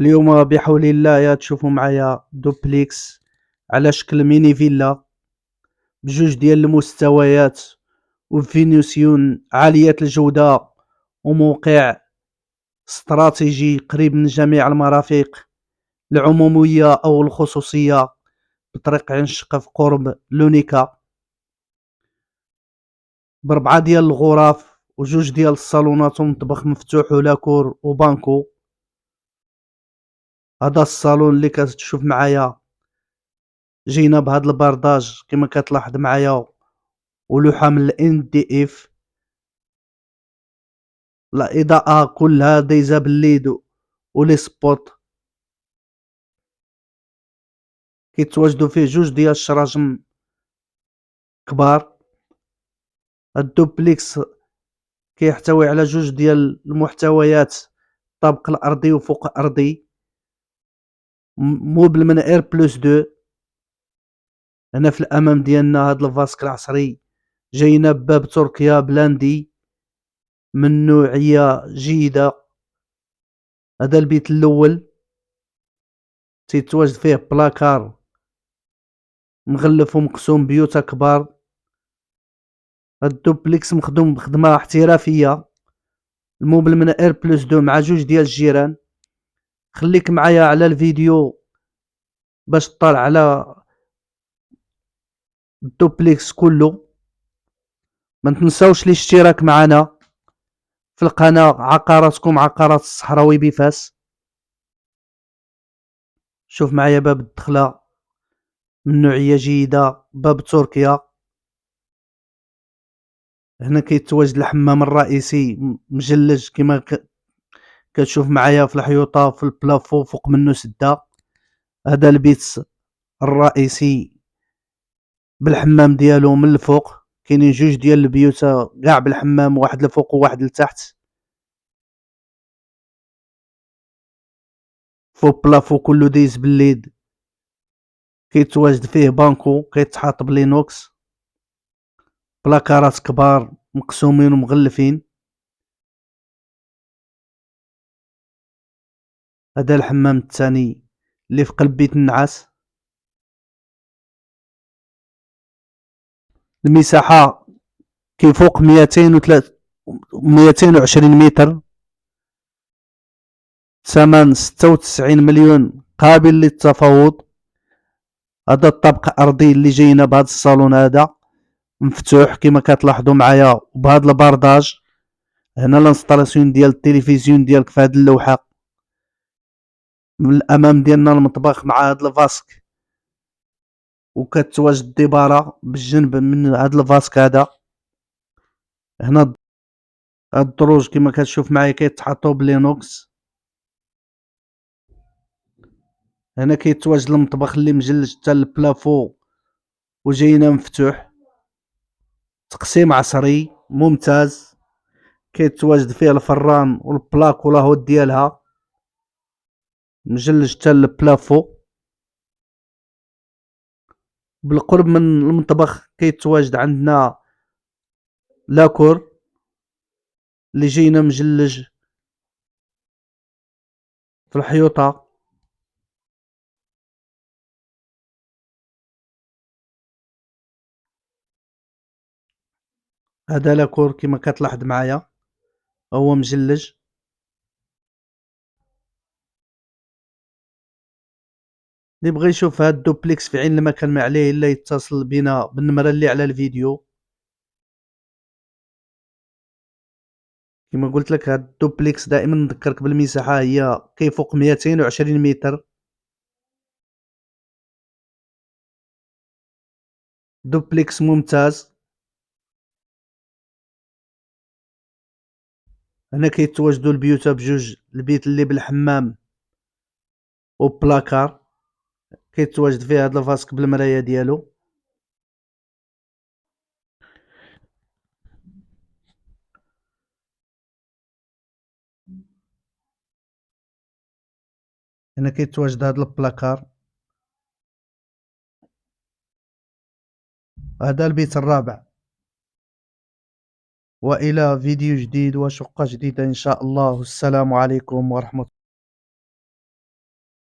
اليوم بحول الله يا تشوفوا معايا دوبليكس على شكل ميني فيلا بجوج ديال المستويات وفينيسيون عالية الجودة وموقع استراتيجي قريب من جميع المرافق العمومية أو الخصوصية بطريق عين الشقة في قرب لونيكا بربعة ديال الغرف وجوج ديال الصالونات ومطبخ مفتوح ولاكور وبانكو. هذا الصالون اللي كتشوف معايا جينا بهذا البرداج كما كتلاحظ معايا ولوحة من NDF. الإضاءة كلها دايزة بالليد ولي سبوت كيتواجدوا فيه جوج ديال الشراجم كبار. الدوبليكس كيحتوي على جوج ديال المحتويات الطابق الأرضي وفوق أرضي موبل من اير بلس 2. هنا في الأمام ديالنا هاد الفاسك العصري جاينا بباب تركيا بلاندي من نوعية جيدة. هذا البيت الأول تيتواجد فيه بلاكار مغلف ومقسوم بيوتا كبار. الدوبليكس مخدوم بخدمة احترافية الموبل من اير بلس 2 مع جوج ديال الجيران. خليك معايا على الفيديو باش تطلع على الدوبليكس كله. ما تنساوش الاشتراك معنا في القناة عقاراتكم عقارات الصحراوي بفاس. شوف معايا باب الدخلة من نوعية جيدة باب تركيا. هنا كيتواجد الحمام الرئيسي مجلج كما كتشوف معايا في الحيوطة في البلافو فوق منه سدة. هذا البيت الرئيسي بالحمام ديالو من الفوق. كاينين جوج ديال البيوت كاع بالحمام واحد الفوق وواحد لتحت. فوق بلافو كله دايز بالليد كيتواجد فيه بانكو كيتحط بلينوكس بلاكارات كبار مقسومين ومغلفين. هذا الحمام الثاني اللي في قلب بيت النعاس. المساحة كيفوق 220 متر. ثمن 96 مليون قابل للتفاوض. هذا الطابق الأرضي اللي جاينا بهذا الصالون هذا مفتوح كما كتلاحظوا معايا بهذا البرداج. هنا الانستالاسيون ديال التلفزيون ديالك في هذه اللوحة. من الأمام ديالنا المطبخ مع هذا الفاسك وكتواجد الدبارة بالجنب من هذا الفاسك هذا. هنا هاد الدروج كما كتشوف معايا كيتحطوا بلينوكس. هنا كيتواجد المطبخ اللي مجلج حتى البلافو وجاينا مفتوح تقسيم عصري ممتاز. كيتواجد فيه الفران والبلاك ولاهوت ديالها مجلج حتى البلافو. بالقرب من المطبخ كيتواجد عندنا لاكور اللي جاينا مجلج في الحيوطة. هذا لاكور كما كتلاحظ معايا هو مجلج. اللي بغى يشوف هاد الدوبليكس في عين المكان ما عليه الا يتصل بنا بالنمرة اللي على الفيديو. كما قلت لك هاد الدوبليكس دائما نذكرك بالمساحة هي كيفوق 220 متر. دوبليكس ممتاز. هنا كيتواجدوا البيوت بجوج. البيت اللي بالحمام وبلاكار كيتواجد فيه هذا الفاسك بالمرايا ديالو. هنا كيتواجد هذا البلاكار. هذا البيت الرابع. وإلى فيديو جديد وشقة جديدة إن شاء الله. والسلام عليكم ورحمة